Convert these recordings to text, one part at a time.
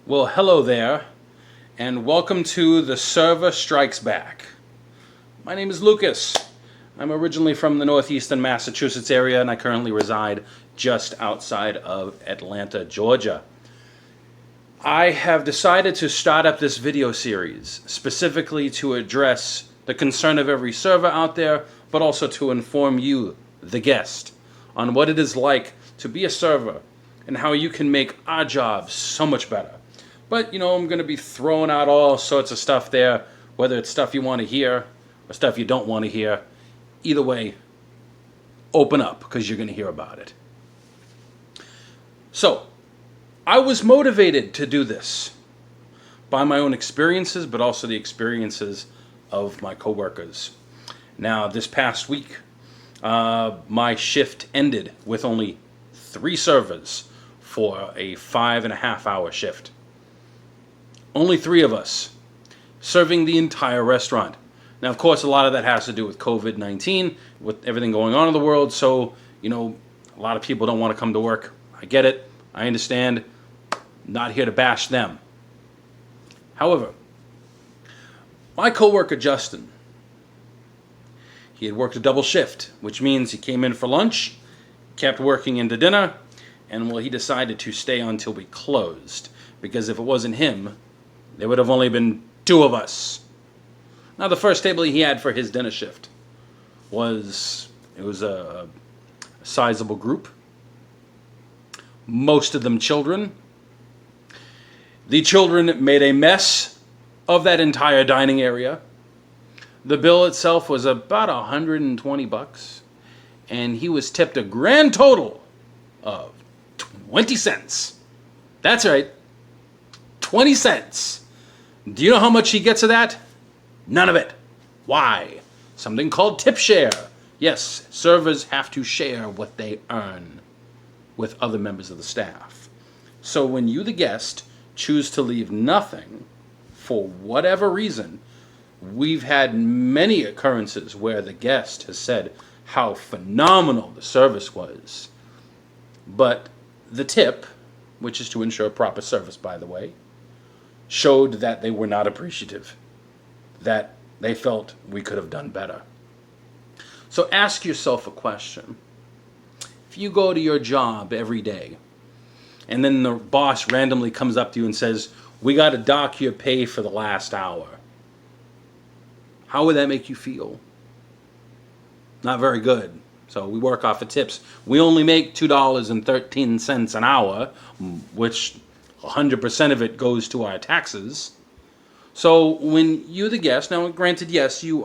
Well, hello there, and welcome to The Server Strikes Back. My name is Lucas. I'm originally from the northeastern Massachusetts area, and I currently reside just outside of Atlanta, Georgia. I have decided to start up this video series specifically to address the concern of every server out there, but also to inform you, the guest, on what it is like to be a server and how you can make our job so much better. But, I'm going to be throwing out all sorts of stuff there, whether it's stuff you want to hear or stuff you don't want to hear. Either way, open up, because you're going to hear about it. So, I was motivated to do this by my own experiences, but also the experiences of my coworkers. Now, this past week, my shift ended with only 3 servers for a 5.5-hour shift. Only 3 of us serving the entire restaurant. Now, of course, a lot of that has to do with COVID-19, with everything going on in the world. So, a lot of people don't want to come to work. I get it. I understand. Not here to bash them. However, my coworker Justin, he had worked a double shift, which means he came in for lunch, kept working into dinner, and he decided to stay until we closed, because if it wasn't him, there would have only been 2 of us. Now, the first table he had for his dinner shift was a sizable group, most of them children. The children made a mess of that entire dining area. The bill itself was about $120, and he was tipped a grand total of 20 cents. That's right, 20 cents. Do you know how much he gets of that? None of it. Why? Something called tip share. Yes, servers have to share what they earn with other members of the staff. So when you, the guest, choose to leave nothing for whatever reason, we've had many occurrences where the guest has said how phenomenal the service was. But the tip, which is to ensure proper service, by the way, showed that they were not appreciative, that they felt we could have done better. So ask yourself a question. If you go to your job every day, and then the boss randomly comes up to you and says, "We got to dock your pay for the last hour," how would that make you feel? Not very good. So we work off of tips. We only make $2.13 an hour, which 100% of it goes to our taxes. So when you, the guest, now granted, yes, you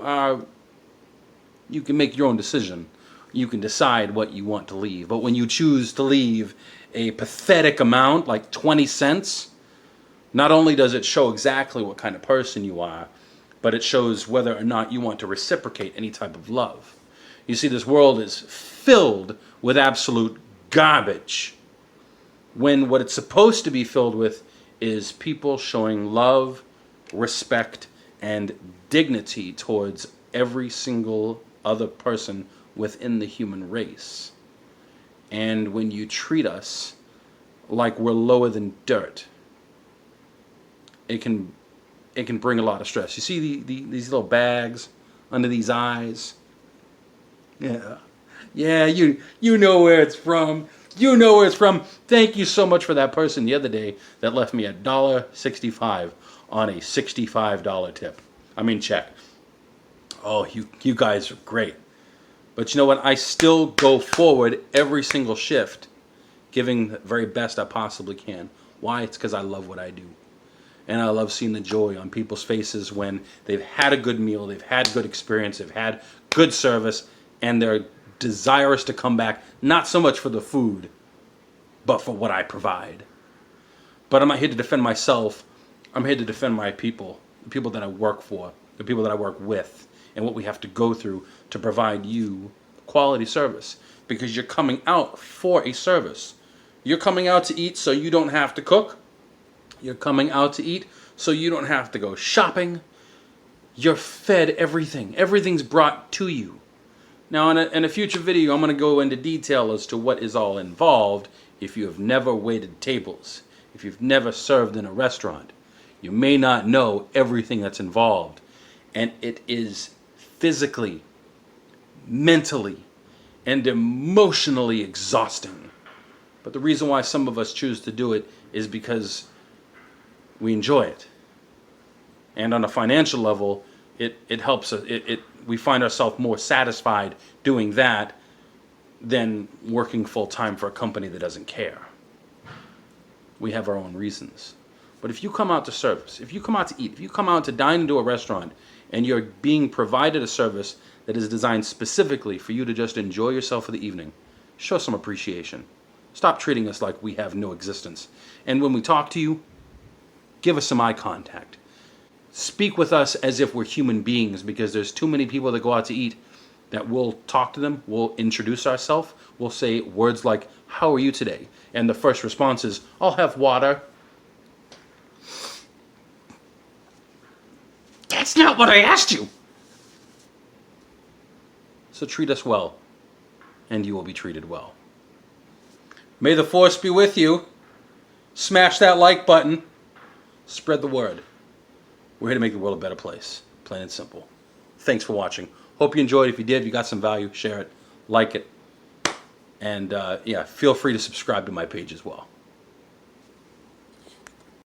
can make your own decision. You can decide what you want to leave. But when you choose to leave a pathetic amount, like 20 cents, not only does it show exactly what kind of person you are, but it shows whether or not you want to reciprocate any type of love. You see, this world is filled with absolute garbage, when what it's supposed to be filled with is people showing love, respect, and dignity towards every single other person within the human race. And when you treat us like we're lower than dirt, it can bring a lot of stress. You see these little bags under these eyes? Yeah, you know where it's from. You know where it's from. Thank you so much for that person the other day that left me $1.65 on a $65 tip. Check. Oh, you guys are great. But you know what? I still go forward every single shift giving the very best I possibly can. Why? It's because I love what I do. And I love seeing the joy on people's faces when they've had a good meal, they've had good experience, they've had good service, and they're desirous to come back, not so much for the food, but for what I provide. But I'm not here to defend myself. I'm here to defend my people, the people that I work for, the people that I work with, and what we have to go through to provide you quality service. Because you're coming out for a service. You're coming out to eat so you don't have to cook. You're coming out to eat so you don't have to go shopping. You're fed everything. Everything's brought to you. Now, in a future video, I'm going to go into detail as to what is all involved if you have never waited tables, If you've never served in a restaurant, you may not know everything that's involved. And it is physically, mentally, and emotionally exhausting. But the reason why some of us choose to do it is because we enjoy it. And on a financial level, it helps us. We find ourselves more satisfied doing that than working full time for a company that doesn't care. We have our own reasons. But if you come out to service, if you come out to eat, if you come out to dine into a restaurant and you're being provided a service that is designed specifically for you to just enjoy yourself for the evening, show some appreciation. Stop treating us like we have no existence. And when we talk to you, give us some eye contact. Speak with us as if we're human beings, because there's too many people that go out to eat that we'll talk to them, we'll introduce ourselves, we'll say words like, "How are you today?" And the first response is, "I'll have water." That's not what I asked you. So treat us well, and you will be treated well. May the force be with you. Smash that like button. Spread the word. We're here to make the world a better place. Plain and simple. Thanks for watching. Hope you enjoyed. If you did, if you got some value, share it, like it. And feel free to subscribe to my page as well.